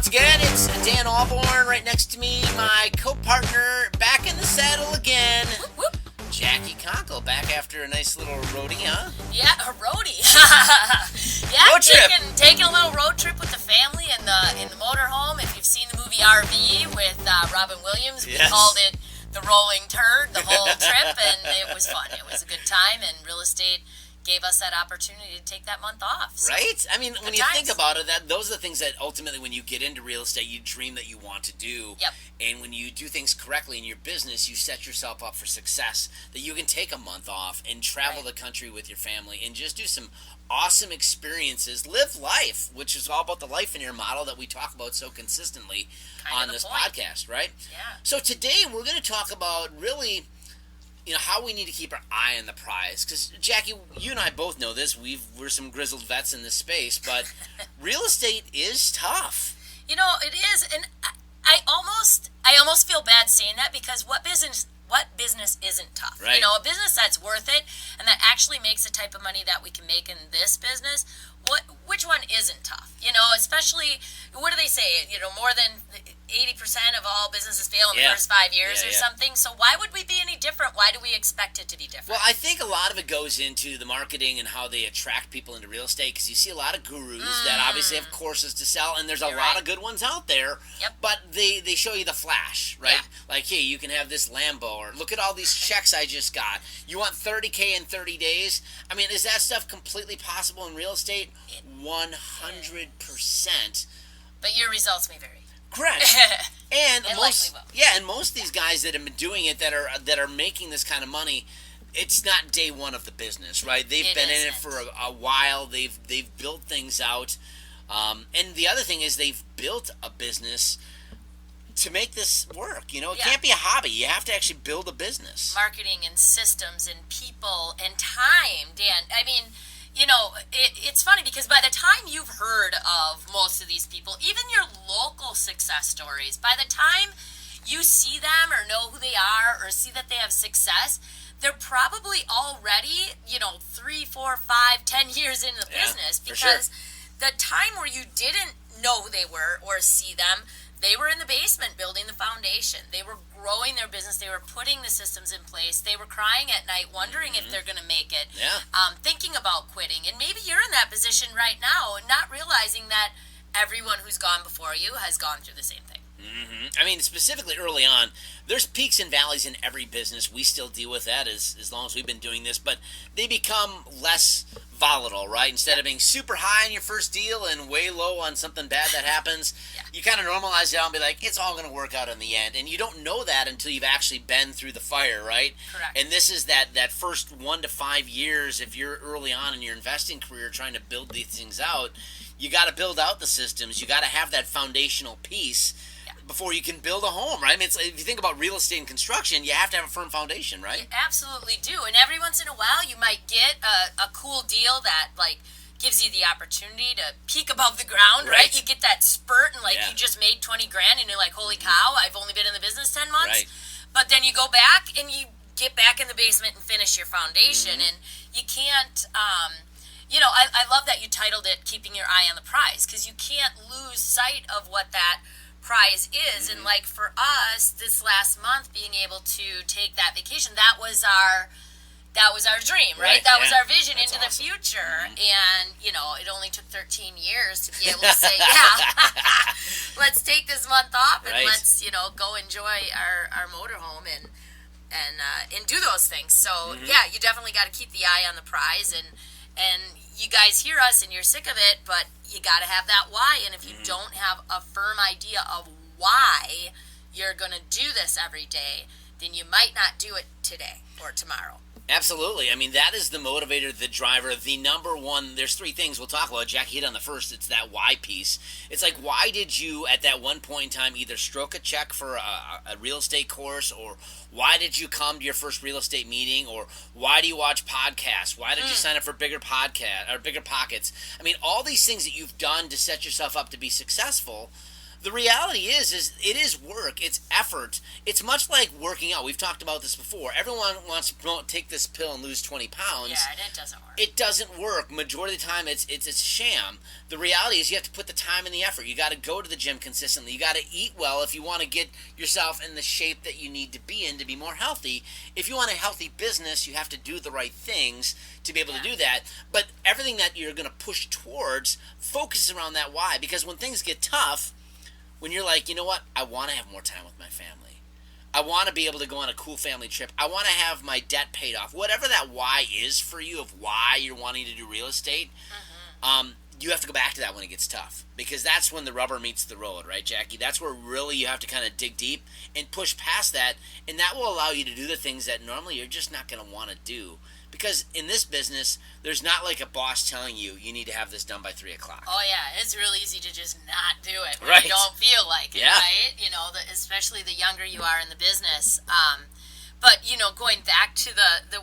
once again, it's Dan Alborn right next to me, my co-partner back in the saddle again. Whoop, whoop. Jackie Conkle back after a nice little roadie, huh? Yeah, a roadie. Yeah, Road trip. taking a little road trip with the family in the motorhome. If you've seen the movie RV with Robin Williams, we called it the rolling turd, the whole trip, and it was fun. It was a good time, and real estate gave us that opportunity to take that month off. So, right? I mean, when you times. think about it, those are the things that ultimately when you get into real estate, you dream that you want to do. Yep. And when you do things correctly in your business, you set yourself up for success, that you can take a month off and travel the country with your family and just do some awesome experiences, live life, which is all about the life in your model that we talk about so consistently on this podcast, right? Yeah. So today we're going to talk about really, how we need to keep our eye on the prize. Because, Jackie, you and I both know this. We're some grizzled vets in this space, but real estate is tough. It is, and I almost feel bad saying that, because what business isn't tough? Right. A business that's worth it and that actually makes the type of money that we can make in this business, which one isn't tough? Especially, what do they say? More than 80% of all businesses fail in the first 5 years or something. So why would we be any different? Why do we expect it to be different? Well, I think a lot of it goes into the marketing and how they attract people into real estate, because you see a lot of gurus that obviously have courses to sell, and there's a lot of good ones out there, but they show you the flash, right? Yeah. Like, hey, you can have this Lambo, or look at all these checks I just got. You want $30K in 30 days? I mean, is that stuff completely possible in real estate? 100%. But your results may vary. Correct. And most of these guys that have been doing it, that are making this kind of money, it's not day one of the business, right? They've been in it for a while. They've built things out, and the other thing is they've built a business to make this work. It can't be a hobby. You have to actually build a business. Marketing and systems and people and time, Dan. I mean, it's funny, because by the time you've heard of most of these people, even your local success stories, by the time you see them or know who they are or see that they have success, they're probably already, 3, 4, 5, 10 years into the business, because the time where you didn't know who they were or see them, they were in the basement building the foundation. They were growing their business. They were putting the systems in place. They were crying at night, wondering if they're going to make it, thinking about quitting. And maybe you're in that position right now, not realizing that everyone who's gone before you has gone through the same thing. Mm-hmm. I mean, specifically early on, there's peaks and valleys in every business. We still deal with that as long as we've been doing this, but they become less volatile, right? Instead of being super high on your first deal and way low on something bad that happens, you kind of normalize it out and be like, it's all going to work out in the end. And you don't know that until you've actually been through the fire, right? Correct. And this is that first 1 to 5 years, if you're early on in your investing career trying to build these things out, you got to build out the systems. You got to have that foundational piece before you can build a home, right? I mean, if you think about real estate and construction, you have to have a firm foundation, right? You absolutely do. And every once in a while, you might get a cool deal that, gives you the opportunity to peek above the ground, right? You get that spurt, and, you just made 20 grand, and you're like, holy cow, I've only been in the business 10 months. Right. But then you go back, and you get back in the basement and finish your foundation, and you can't... I love that you titled it Keeping Your Eye on the Prize, because you can't lose sight of what that prize is. And for us, this last month, being able to take that vacation, that was our dream, right? That was our vision into the future. And it only took 13 years to be able to say, let's take this month off and let's go enjoy our motorhome and do those things. So you definitely got to keep the eye on the prize, and you guys hear us and you're sick of it, but you got to have that why. And if you don't have a firm idea of why you're going to do this every day, then you might not do it today or tomorrow. Absolutely. I mean, that is the motivator, the driver, the number one. There's 3 things we'll talk about. Jackie hit on the first. It's that why piece. It's like, why did you, at that one point in time, either stroke a check for a real estate course, or why did you come to your first real estate meeting, or why do you watch podcasts? Why did you sign up for Bigger Pockets? I mean, all these things that you've done to set yourself up to be successful, The reality is it is work. It's effort. It's much like working out. We've talked about this before. Everyone wants to take this pill and lose 20 pounds. Yeah, and it doesn't work. It doesn't work. Majority of the time, it's a sham. The reality is you have to put the time and the effort. You got to go to the gym consistently. You got to eat well if you want to get yourself in the shape that you need to be in to be more healthy. If you want a healthy business, you have to do the right things to be able to do that. But everything that you're going to push towards focuses around that why. Because when things get tough, when you're like, you know what, I want to have more time with my family. I want to be able to go on a cool family trip. I want to have my debt paid off. Whatever that why is for you of why you're wanting to do real estate, you have to go back to that when it gets tough. Because that's when the rubber meets the road, right, Jackie? That's where really you have to kind of dig deep and push past that. And that will allow you to do the things that normally you're just not going to want to do. Because in this business, there's not like a boss telling you need to have this done by 3 o'clock. Oh, yeah. It's real easy to just not do it when right. you don't feel like it, yeah. right? You know, especially the younger you are in the business. But, you know, going back to the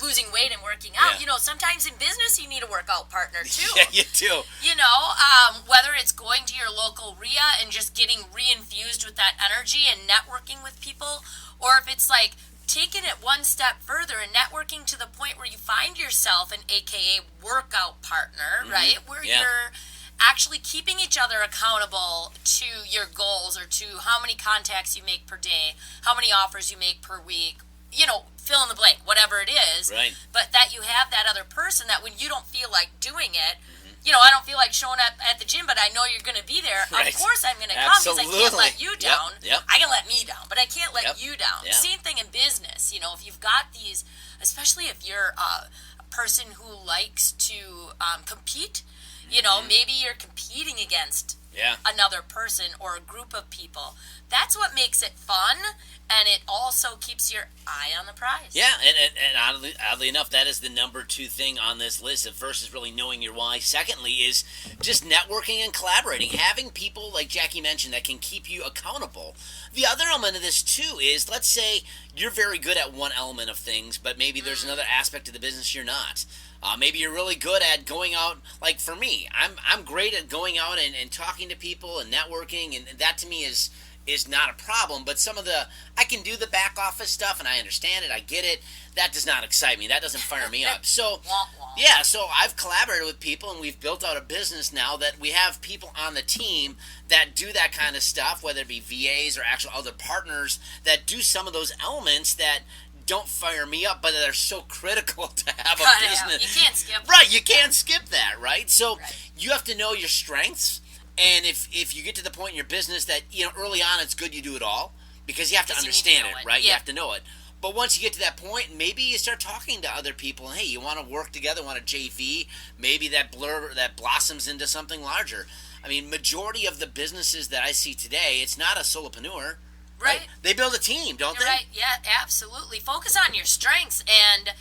losing weight and working out, you know, sometimes in business you need a workout partner, too. Yeah, you do. You know, whether it's going to your local REIA and just getting reinfused with that energy and networking with people, or if it's like taking it one step further and networking to the point where you find yourself an AKA workout partner, right? Where you're actually keeping each other accountable to your goals or to how many contacts you make per day, how many offers you make per week, you know, fill in the blank, whatever it is. Right. But that you have that other person that when you don't feel like doing it, you know, I don't feel like showing up at the gym, but I know you're going to be there. Right. Of course I'm going to come because I can't let you down. Yep. I can let me down, but I can't let you down. Yeah. Same thing in business. You know, if you've got these, especially if you're a person who likes to compete, you know, maybe you're competing against another person or a group of people. That's what makes it fun, and it also keeps your eye on the prize. Yeah, and oddly enough, that is the number 2 thing on this list. The first is really knowing your why. Secondly is just networking and collaborating. Having people, like Jackie mentioned, that can keep you accountable. The other element of this, too, is let's say you're very good at one element of things, but maybe there's another aspect of the business you're not. Maybe you're really good at going out, like for me, I'm great at going out and talking to people and networking, and that to me is not a problem, but some of I can do the back office stuff and I understand it, I get it. That does not excite me. That doesn't fire me up. So, yeah, so I've collaborated with people and we've built out a business now that we have people on the team that do that kind of stuff, whether it be VAs or actual other partners that do some of those elements that don't fire me up, but they're so critical to have a business. You can't skip. Right, you can't skip that, right? So you have to know your strengths. And if you get to the point in your business that, you know, early on it's good you do it all because you have to understand it, right? You have to know it. But once you get to that point, maybe you start talking to other people. And, hey, you want to work together, want a JV? Maybe that blossoms into something larger. I mean, majority of the businesses that I see today, it's not a solopreneur. Right? They build a team, don't they? Right. Yeah, absolutely. Focus on your strengths and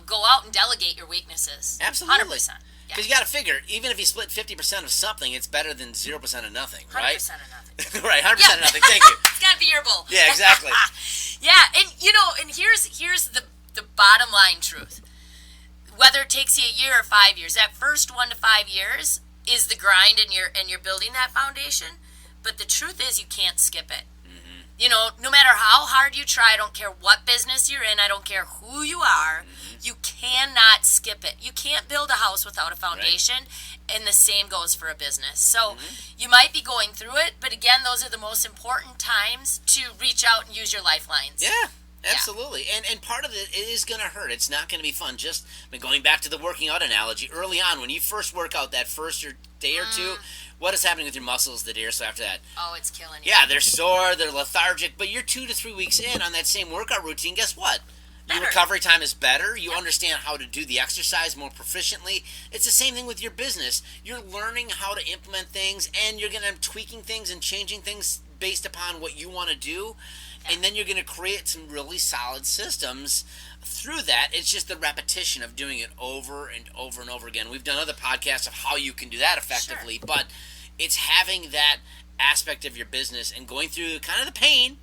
go out and delegate your weaknesses. Absolutely. 100%. Because you got to figure, even if you split 50% of something, it's better than 0% of nothing, right? 100% of nothing. Right, 100% of nothing. Thank you. It's got to be your bull. Yeah, exactly. Yeah, and you know, and here's the bottom line truth. Whether it takes you a year or 5 years, that first 1 to 5 years is the grind, and you're building that foundation. But the truth is, you can't skip it. You know, no matter how hard you try, I don't care what business you're in, I don't care who you are, you cannot skip it. You can't build a house without a foundation, and the same goes for a business. So you might be going through it, but again, those are the most important times to reach out and use your lifelines. Yeah. Absolutely. And part of it is going to hurt. It's not going to be fun. Just going back to the working out analogy, early on, when you first work out that first day or two, what is happening with your muscles the day or so after that? Oh, it's killing you. Yeah, they're sore, they're lethargic, but you're 2 to 3 weeks in on that same workout routine, guess what? Your recovery time is better. You understand how to do the exercise more proficiently. It's the same thing with your business. You're learning how to implement things, and you're going to tweaking things and changing things based upon what you want to do. And then you're going to create some really solid systems through that. It's just the repetition of doing it over and over and over again. We've done other podcasts of how you can do that effectively, but it's having that aspect of your business and going through kind of the pain,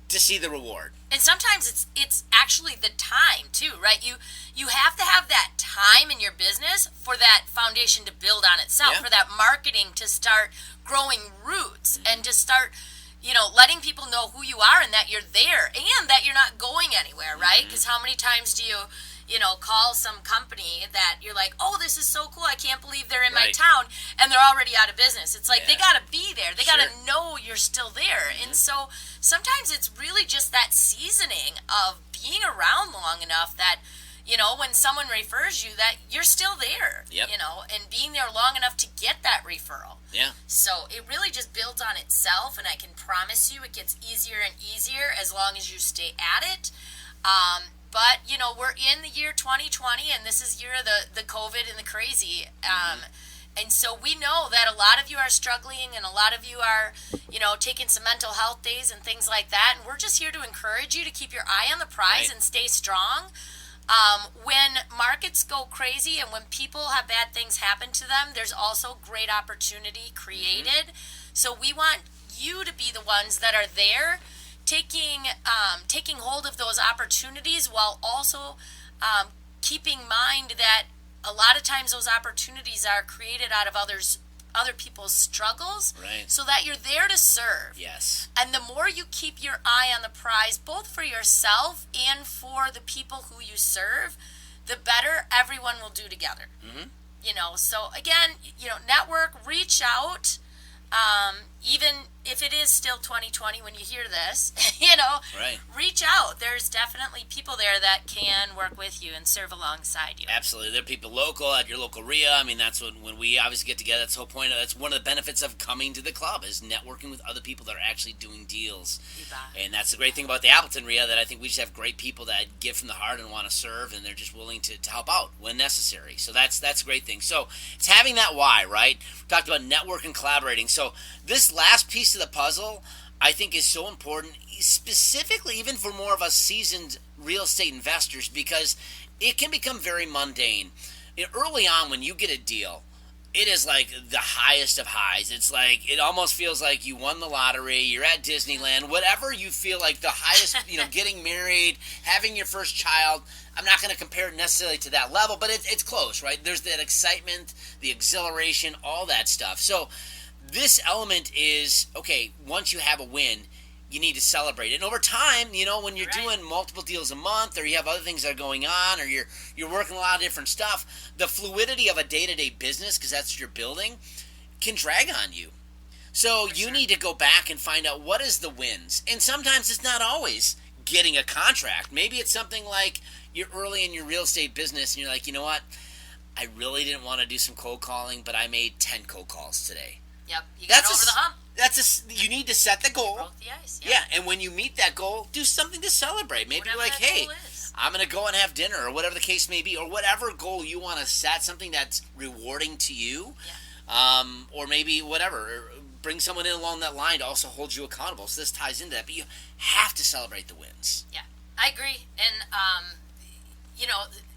to see the reward. And sometimes it's actually the time too, right? You have to have that time in your business for that foundation to build on itself, for that marketing to start growing roots, and to start, letting people know who you are and that you're there and that you're not going anywhere, right? Because how many times do you call some company that you're like, oh, this is so cool, I can't believe they're in my town, and they're already out of business. It's like, they got to be there. They got to know you're still there. And so sometimes it's really just that seasoning of being around long enough that, when someone refers you, that you're still there, and being there long enough to get that referral. Yeah. So it really just builds on itself, and I can promise you it gets easier and easier as long as you stay at it. But, we're in the year 2020, and this is year of the COVID and the crazy. And so we know that a lot of you are struggling, and a lot of you are, taking some mental health days and things like that. And we're just here to encourage you to keep your eye on the prize and stay strong. When markets go crazy and when people have bad things happen to them, there's also great opportunity created. So we want you to be the ones that are there, taking hold of those opportunities, while also keeping in mind that a lot of times those opportunities are created out of other people's struggles, so that you're there to serve. Yes. And the more you keep your eye on the prize, both for yourself and for the people who you serve, the better everyone will do together. So again, network, reach out. Even if it is still 2020 when you hear this, reach out. There's definitely people there that can work with you and serve alongside you. Absolutely. There are people local at your local REIA. I mean, that's when we obviously get together. That's the whole point. That's one of the benefits of coming to the club, is networking with other people that are actually doing deals. And that's the great thing about the Appleton REIA, that I think we just have great people that give from the heart and want to serve, and they're just willing to help out when necessary. So that's a great thing. So it's having that why, right? We talked about network and collaborating. So this last piece of the puzzle, I think, is so important, specifically even for more of us seasoned real estate investors, because it can become very mundane. Early on, when you get a deal, it is like the highest of highs. It's like, it almost feels like you won the lottery, you're at Disneyland, whatever you feel like the highest, getting married, having your first child. I'm not going to compare it necessarily to that level, but it's close, right? There's that excitement, the exhilaration, all that stuff. So this element is, okay, once you have a win, you need to celebrate it. And over time, when you're doing multiple deals a month, or you have other things that are going on, or you're working a lot of different stuff, the fluidity of a day-to-day business, because that's what you're building, can drag on you. So you need to go back and find out what is the wins. And sometimes it's not always getting a contract. Maybe it's something like you're early in your real estate business, and you're like, you know what? I really didn't want to do some cold calling, but I made 10 cold calls today. Yep, you got over the hump. You need to set the goal. Broke the ice. Yeah, and when you meet that goal, do something to celebrate. Maybe whatever like, hey, I'm going to go and have dinner, or whatever the case may be, or whatever goal you want to set, something that's rewarding to you, or maybe whatever. Or bring someone in along that line to also hold you accountable. So this ties into that, but you have to celebrate the wins. Yeah, I agree. And,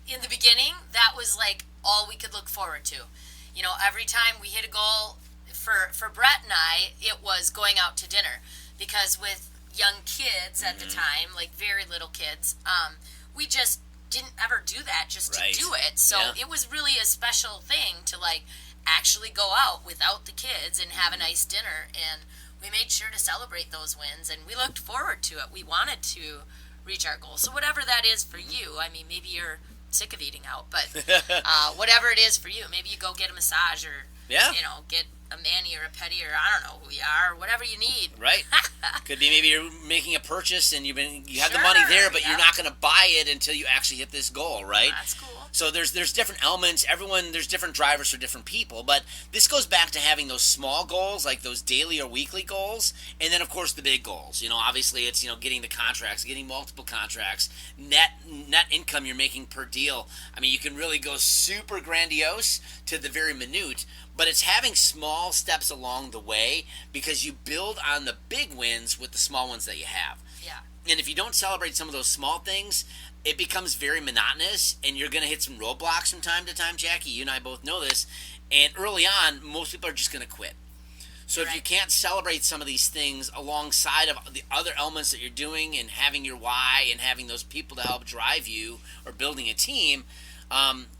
in the beginning, that was like all we could look forward to. Every time we hit a goal, for Brett and I, it was going out to dinner, because with young kids at the time, like very little kids, we just didn't ever do that just to do it. So it was really a special thing to like actually go out without the kids and have a nice dinner, and we made sure to celebrate those wins, and we looked forward to it. We wanted to reach our goal. So whatever that is for you, I mean, maybe you're sick of eating out, but whatever it is for you, maybe you go get a massage, or get a mani or a pedi, or I don't know who you are, whatever you need. Right. Could be maybe you're making a purchase and you have the money there, but you're not going to buy it until you actually hit this goal, right? That's cool. So there's different elements. There's different drivers for different people, but this goes back to having those small goals, like those daily or weekly goals, and then of course the big goals. Obviously it's getting the contracts, getting multiple contracts, net income you're making per deal. I mean, you can really go super grandiose to the very minute, but it's having small steps along the way, because you build on the big wins with the small ones that you have. Yeah. And if you don't celebrate some of those small things, it becomes very monotonous, and you're going to hit some roadblocks from time to time. Jackie, you and I both know this. And early on, most people are just going to quit. So if you can't celebrate some of these things alongside of the other elements that you're doing and having your why and having those people to help drive you or building a team,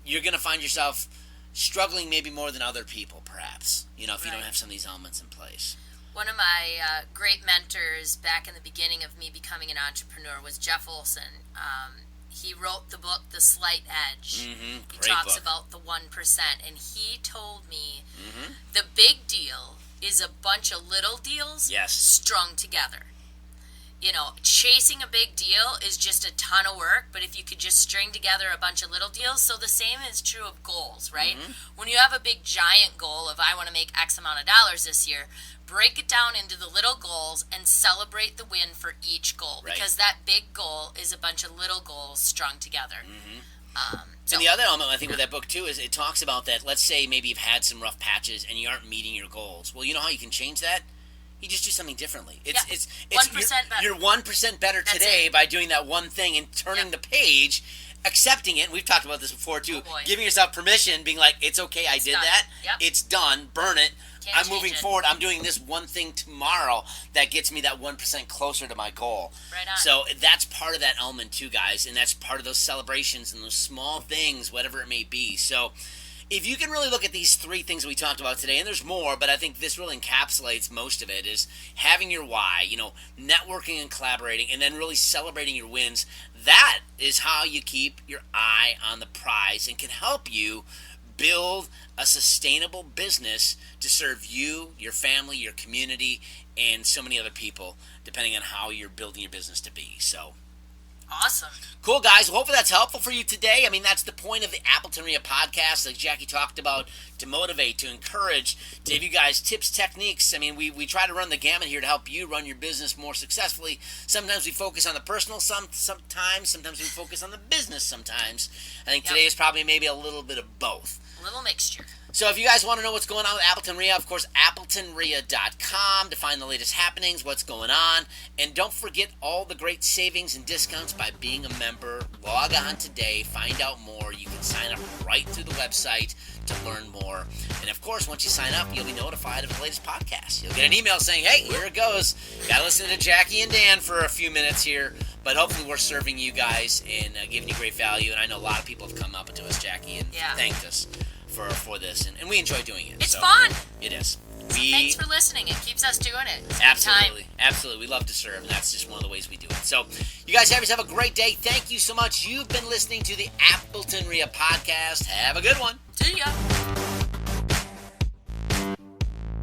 you're going to find yourself struggling maybe more than other people, perhaps, if you don't have some of these elements in place. One of my great mentors back in the beginning of me becoming an entrepreneur was Jeff Olson. He wrote the book, The Slight Edge. He talks about the 1%, and he told me the big deal is a bunch of little deals strung together. Chasing a big deal is just a ton of work, but if you could just string together a bunch of little deals, so the same is true of goals, right? When you have a big giant goal of I want to make X amount of dollars this year, break it down into the little goals and celebrate the win for each goal, because that big goal is a bunch of little goals strung together. And the other element I think with that book too is it talks about that. Let's say maybe you've had some rough patches and you aren't meeting your goals. Well, you know how you can change that? You just do something differently. It's 1% better. You're 1% better today by doing that one thing and turning the page, accepting it. And we've talked about this before too. Giving yourself permission, being like, it's okay, I did that. It's done. Burn it. I'm moving forward. I'm doing this one thing tomorrow that gets me that 1% closer to my goal. Right on. So that's part of that element too, guys. And that's part of those celebrations and those small things, whatever it may be. So if you can really look at these three things we talked about today, and there's more, but I think this really encapsulates most of it, is having your why, networking and collaborating, and then really celebrating your wins. That is how you keep your eye on the prize and can help you build a sustainable business to serve you, your family, your community, and so many other people, depending on how you're building your business to be. So awesome. Cool, guys. Well, hopefully that's helpful for you today. I mean, that's the point of the Appleton REIA podcast, like Jackie talked about, to motivate, to encourage, to give you guys tips, techniques. I mean, we try to run the gamut here to help you run your business more successfully. Sometimes we focus on the personal, sometimes we focus on the business sometimes. I think today is probably maybe a little bit of both. A little mixture. So if you guys want to know what's going on with Appleton REIA, of course, AppletonREIA.com to find the latest happenings, what's going on. And don't forget all the great savings and discounts by being a member. Log on today, find out more. You can sign up right through the website to learn more. And of course, once you sign up, you'll be notified of the latest podcast. You'll get an email saying, hey, here it goes. Got to listen to Jackie and Dan for a few minutes here. But hopefully we're serving you guys and giving you great value. And I know a lot of people have come up to us, Jackie, and thanked us for this, and we enjoy doing it. It's fun. It is. Thanks for listening. It keeps us doing it. Absolutely. We love to serve, and that's just one of the ways we do it. So, you guys have yourself a great day. Thank you so much. You've been listening to the Appleton REIA podcast. Have a good one. See ya.